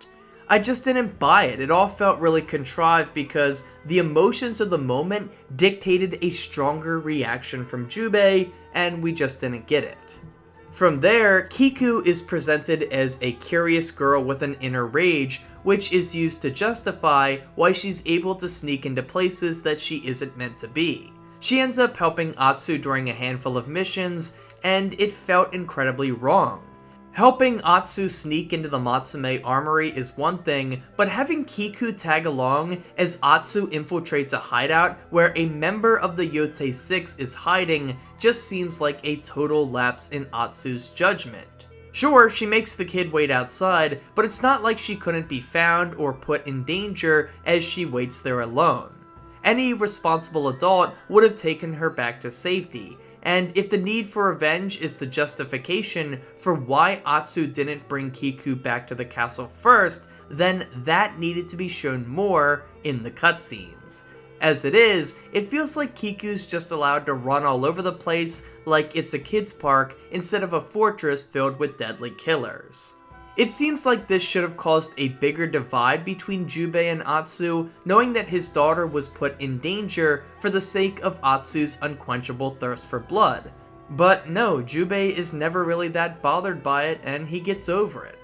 I just didn't buy it. It all felt really contrived because the emotions of the moment dictated a stronger reaction from Jubei, and we just didn't get it. From there, Kiku is presented as a curious girl with an inner rage, which is used to justify why she's able to sneak into places that she isn't meant to be. She ends up helping Atsu during a handful of missions, and it felt incredibly wrong. Helping Atsu sneak into the Matsume armory is one thing, but having Kiku tag along as Atsu infiltrates a hideout where a member of the Yotei 6 is hiding just seems like a total lapse in Atsu's judgment. Sure, she makes the kid wait outside, but it's not like she couldn't be found or put in danger as she waits there alone. Any responsible adult would have taken her back to safety. And if the need for revenge is the justification for why Atsu didn't bring Kiku back to the castle first, then that needed to be shown more in the cutscenes. As it is, it feels like Kiku's just allowed to run all over the place like it's a kid's park instead of a fortress filled with deadly killers. It seems like this should have caused a bigger divide between Jubei and Atsu, knowing that his daughter was put in danger for the sake of Atsu's unquenchable thirst for blood. But no, Jubei is never really that bothered by it, and he gets over it.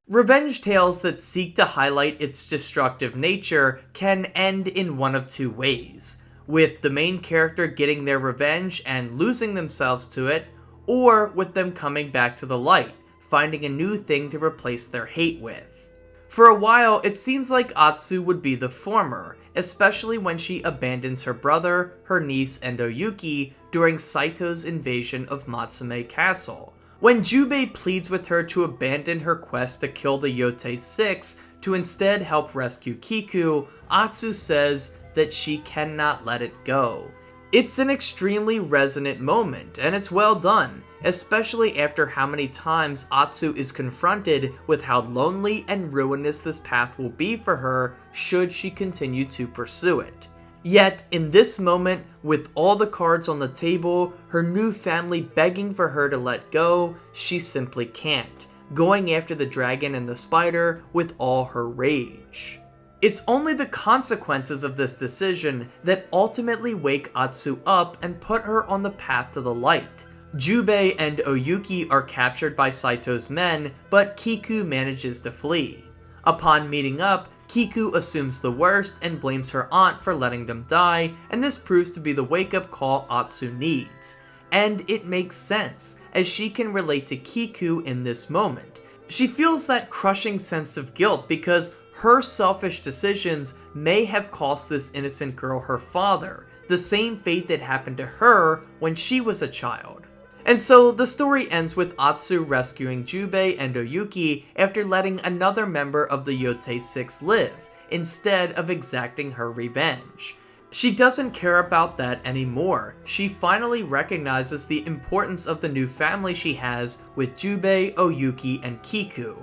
Revenge tales that seek to highlight its destructive nature can end in one of two ways, with the main character getting their revenge and losing themselves to it, or with them coming back to the light, finding a new thing to replace their hate with. For a while, it seems like Atsu would be the former, especially when she abandons her brother, her niece, and Oyuki during Saito's invasion of Matsume Castle. When Jubei pleads with her to abandon her quest to kill the Yotei 6 to instead help rescue Kiku, Atsu says that she cannot let it go. It's an extremely resonant moment, and it's well done, especially after how many times Atsu is confronted with how lonely and ruinous this path will be for her should she continue to pursue it. Yet, in this moment, with all the cards on the table, her new family begging for her to let go, she simply can't, going after the dragon and the spider with all her rage. It's only the consequences of this decision that ultimately wake Atsu up and put her on the path to the light. Jubei and Oyuki are captured by Saito's men, but Kiku manages to flee. Upon meeting up, Kiku assumes the worst and blames her aunt for letting them die, and this proves to be the wake-up call Atsu needs. And it makes sense, as she can relate to Kiku in this moment. She feels that crushing sense of guilt because her selfish decisions may have cost this innocent girl her father, the same fate that happened to her when she was a child. And so the story ends with Atsu rescuing Jubei and Oyuki after letting another member of the Yotei 6 live, instead of exacting her revenge. She doesn't care about that anymore. She finally recognizes the importance of the new family she has with Jubei, Oyuki, and Kiku.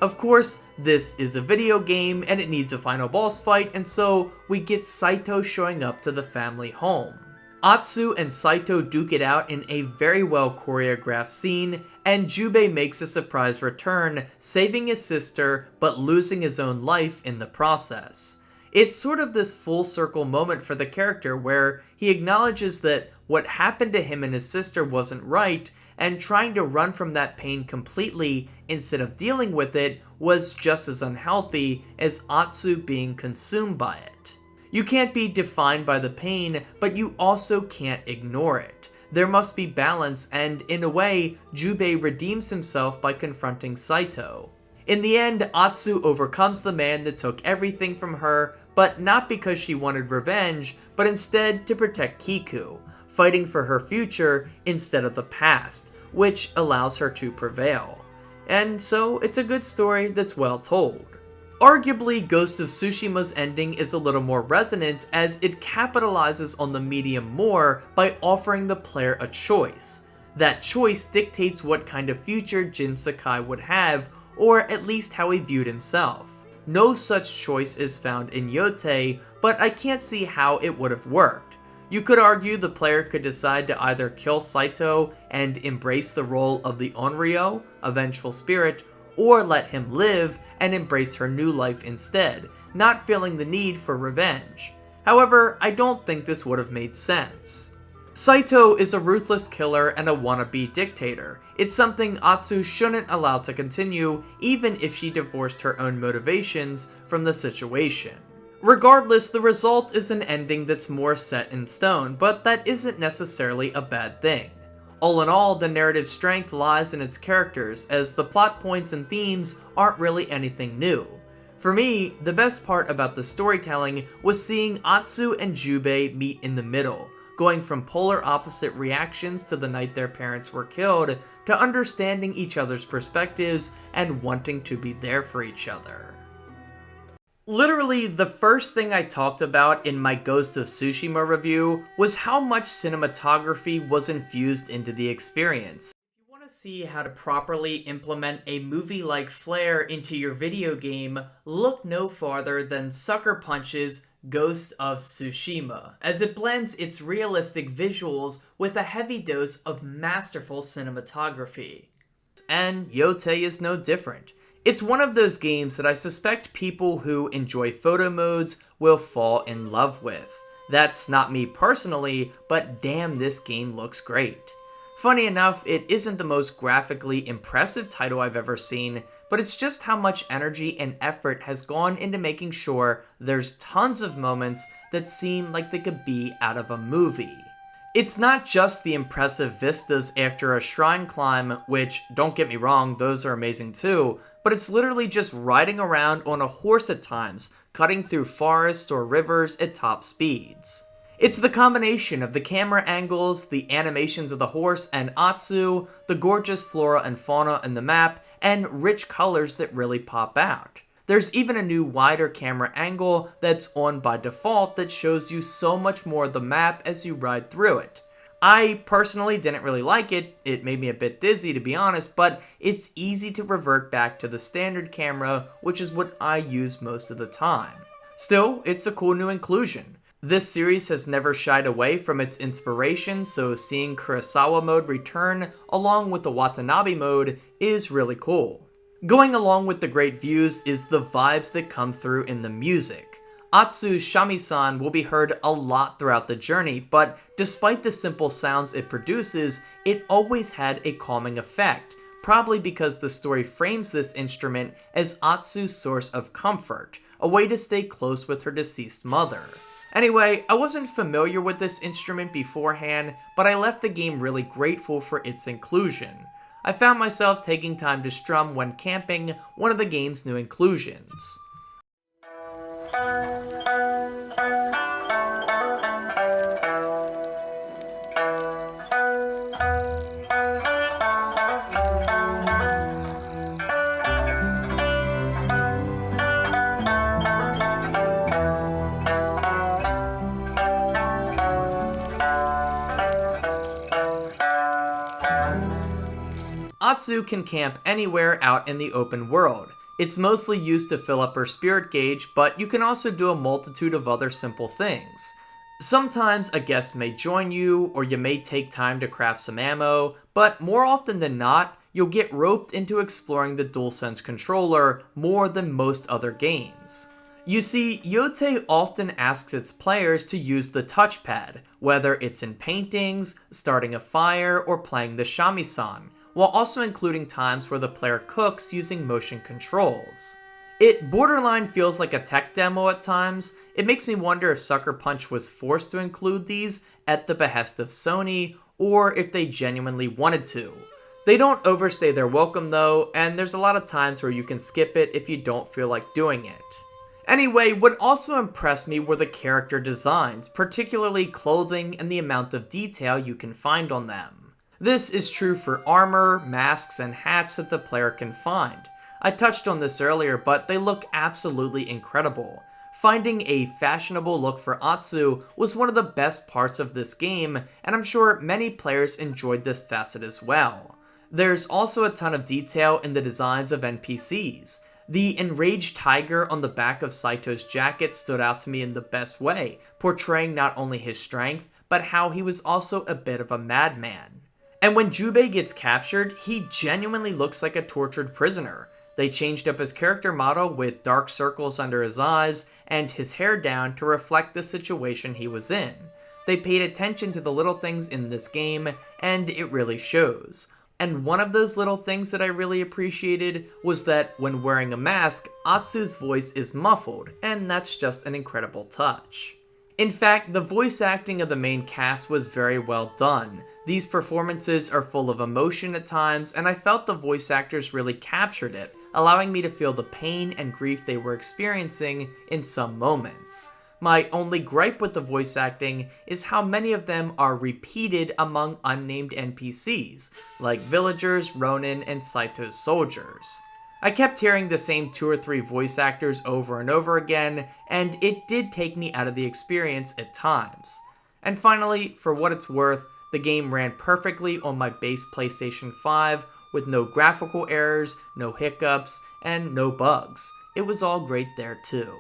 Of course, this is a video game and it needs a final boss fight, and so we get Saito showing up to the family home. Atsu and Saito duke it out in a very well choreographed scene, and Jubei makes a surprise return, saving his sister but losing his own life in the process. It's sort of this full circle moment for the character where he acknowledges that what happened to him and his sister wasn't right, and trying to run from that pain completely instead of dealing with it was just as unhealthy as Atsu being consumed by it. You can't be defined by the pain, but you also can't ignore it. There must be balance, and in a way, Jubei redeems himself by confronting Saito. In the end, Atsu overcomes the man that took everything from her, but not because she wanted revenge, but instead to protect Kiku, fighting for her future instead of the past, which allows her to prevail. And so, it's a good story that's well told. Arguably, Ghost of Tsushima's ending is a little more resonant as it capitalizes on the medium more by offering the player a choice. That choice dictates what kind of future Jin Sakai would have, or at least how he viewed himself. No such choice is found in Yotei, but I can't see how it would have worked. You could argue the player could decide to either kill Saito and embrace the role of the Onryo, a vengeful spirit, or let him live and embrace her new life instead, not feeling the need for revenge. However, I don't think this would have made sense. Saito is a ruthless killer and a wannabe dictator. It's something Atsu shouldn't allow to continue, even if she divorced her own motivations from the situation. Regardless, the result is an ending that's more set in stone, but that isn't necessarily a bad thing. All in all, the narrative strength lies in its characters, as the plot points and themes aren't really anything new. For me, the best part about the storytelling was seeing Atsu and Jubei meet in the middle, going from polar opposite reactions to the night their parents were killed, to understanding each other's perspectives and wanting to be there for each other. Literally, the first thing I talked about in my Ghost of Tsushima review was how much cinematography was infused into the experience. If you want to see how to properly implement a movie-like flair into your video game, look no farther than Sucker Punch's Ghost of Tsushima, as it blends its realistic visuals with a heavy dose of masterful cinematography. And Yotei is no different. It's one of those games that I suspect people who enjoy photo modes will fall in love with. That's not me personally, but damn, this game looks great. Funny enough, it isn't the most graphically impressive title I've ever seen, but it's just how much energy and effort has gone into making sure there's tons of moments that seem like they could be out of a movie. It's not just the impressive vistas after a shrine climb, which, don't get me wrong, those are amazing too, but it's literally just riding around on a horse at times, cutting through forests or rivers at top speeds. It's the combination of the camera angles, the animations of the horse and Atsu, the gorgeous flora and fauna in the map, and rich colors that really pop out. There's even a new wider camera angle that's on by default that shows you so much more of the map as you ride through it. I personally didn't really like it, it made me a bit dizzy to be honest, but it's easy to revert back to the standard camera, which is what I use most of the time. Still, it's a cool new inclusion. This series has never shied away from its inspiration, so seeing Kurosawa mode return along with the Watanabe mode is really cool. Going along with the great views is the vibes that come through in the music. Atsu's shamisen will be heard a lot throughout the journey, but despite the simple sounds it produces, it always had a calming effect, probably because the story frames this instrument as Atsu's source of comfort, a way to stay close with her deceased mother. Anyway, I wasn't familiar with this instrument beforehand, but I left the game really grateful for its inclusion. I found myself taking time to strum when camping, one of the game's new inclusions. Atsu can camp anywhere out in the open world. It's mostly used to fill up her spirit gauge, but you can also do a multitude of other simple things. Sometimes a guest may join you, or you may take time to craft some ammo, but more often than not, you'll get roped into exploring the DualSense controller more than most other games. You see, Yotei often asks its players to use the touchpad, whether it's in paintings, starting a fire, or playing the shamisen, while also including times where the player cooks using motion controls. It borderline feels like a tech demo at times. It makes me wonder if Sucker Punch was forced to include these at the behest of Sony, or if they genuinely wanted to. They don't overstay their welcome though, and there's a lot of times where you can skip it if you don't feel like doing it. Anyway, what also impressed me were the character designs, particularly clothing and the amount of detail you can find on them. This is true for armor, masks, and hats that the player can find. I touched on this earlier, but they look absolutely incredible. Finding a fashionable look for Atsu was one of the best parts of this game, and I'm sure many players enjoyed this facet as well. There's also a ton of detail in the designs of NPCs. The enraged tiger on the back of Saito's jacket stood out to me in the best way, portraying not only his strength, but how he was also a bit of a madman. And when Jubei gets captured, he genuinely looks like a tortured prisoner. They changed up his character model with dark circles under his eyes and his hair down to reflect the situation he was in. They paid attention to the little things in this game, and it really shows. And one of those little things that I really appreciated was that when wearing a mask, Atsu's voice is muffled, and that's just an incredible touch. In fact, the voice acting of the main cast was very well done. These performances are full of emotion at times, and I felt the voice actors really captured it, allowing me to feel the pain and grief they were experiencing in some moments. My only gripe with the voice acting is how many of them are repeated among unnamed NPCs, like villagers, Ronin, and Saito's soldiers. I kept hearing the same 2 or 3 voice actors over and over again, and it did take me out of the experience at times. And finally, for what it's worth, the game ran perfectly on my base PlayStation 5 with no graphical errors, no hiccups, and no bugs. It was all great there too.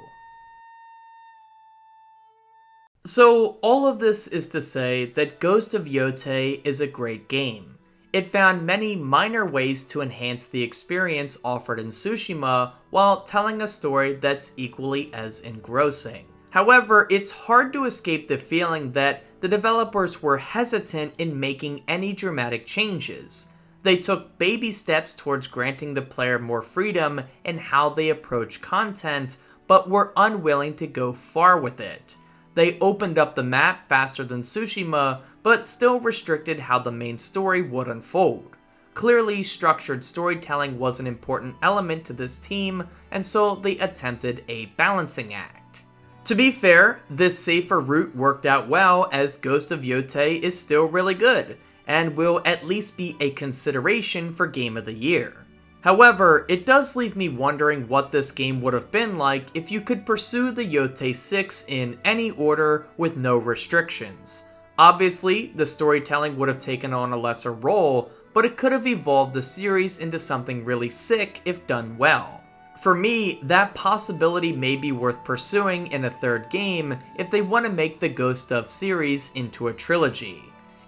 So all of this is to say that Ghost of Yotei is a great game. It found many minor ways to enhance the experience offered in Tsushima while telling a story that's equally as engrossing. However, it's hard to escape the feeling that the developers were hesitant in making any dramatic changes. They took baby steps towards granting the player more freedom in how they approach content, but were unwilling to go far with it. They opened up the map faster than Tsushima, but still restricted how the main story would unfold. Clearly, structured storytelling was an important element to this team, and so they attempted a balancing act. To be fair, this safer route worked out well, as Ghost of Yotei is still really good, and will at least be a consideration for Game of the Year. However, it does leave me wondering what this game would have been like if you could pursue the Yotei 6 in any order with no restrictions. Obviously, the storytelling would have taken on a lesser role, but it could have evolved the series into something really sick if done well. For me, that possibility may be worth pursuing in a third game if they want to make the Ghost of series into a trilogy.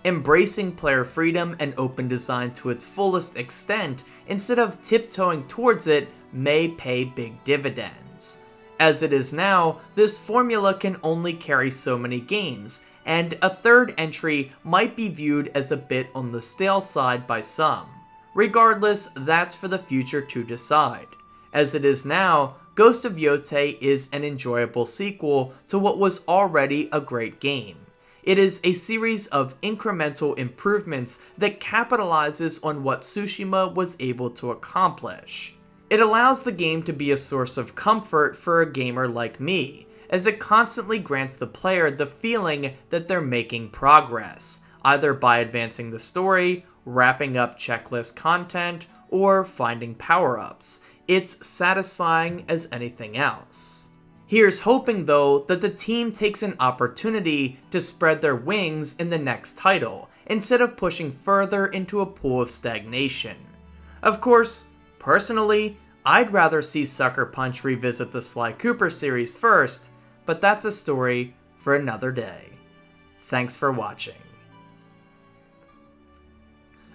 Embracing player freedom and open design to its fullest extent instead of tiptoeing towards it may pay big dividends. As it is now, this formula can only carry so many games, and a third entry might be viewed as a bit on the stale side by some. Regardless, that's for the future to decide. As it is now, Ghost of Yotei is an enjoyable sequel to what was already a great game. It is a series of incremental improvements that capitalizes on what Tsushima was able to accomplish. It allows the game to be a source of comfort for a gamer like me, as it constantly grants the player the feeling that they're making progress, either by advancing the story, wrapping up checklist content, or finding power-ups. It's satisfying as anything else. Here's hoping though that the team takes an opportunity to spread their wings in the next title, instead of pushing further into a pool of stagnation. Of course, personally, I'd rather see Sucker Punch revisit the Sly Cooper series first, but that's a story for another day. Thanks for watching.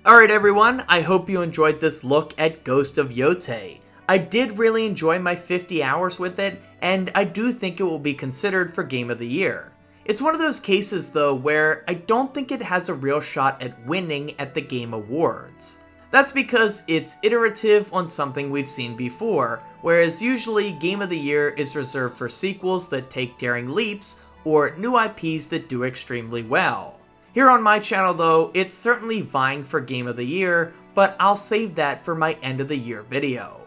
Alright everyone, I hope you enjoyed this look at Ghost of Yotei. I did really enjoy my 50 hours with it, and I do think it will be considered for Game of the Year. It's one of those cases though where I don't think it has a real shot at winning at the Game Awards. That's because it's iterative on something we've seen before, whereas usually Game of the Year is reserved for sequels that take daring leaps, or new IPs that do extremely well. Here on my channel though, it's certainly vying for Game of the Year, but I'll save that for my end of the year video.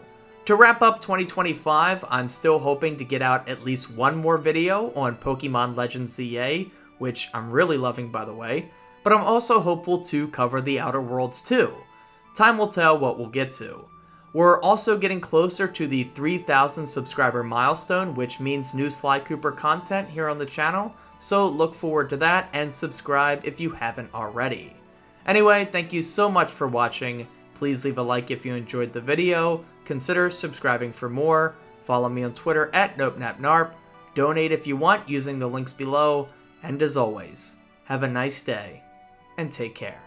To wrap up 2025, I'm still hoping to get out at least one more video on Pokemon Legends ZA, which I'm really loving by the way, but I'm also hopeful to cover the Outer Worlds too. Time will tell what we'll get to. We're also getting closer to the 3,000 subscriber milestone, which means new Sly Cooper content here on the channel, so look forward to that and subscribe if you haven't already. Anyway, thank you so much for watching. Please leave a like if you enjoyed the video, consider subscribing for more, follow me on Twitter at NopNapNarp, donate if you want using the links below, and as always, have a nice day, and take care.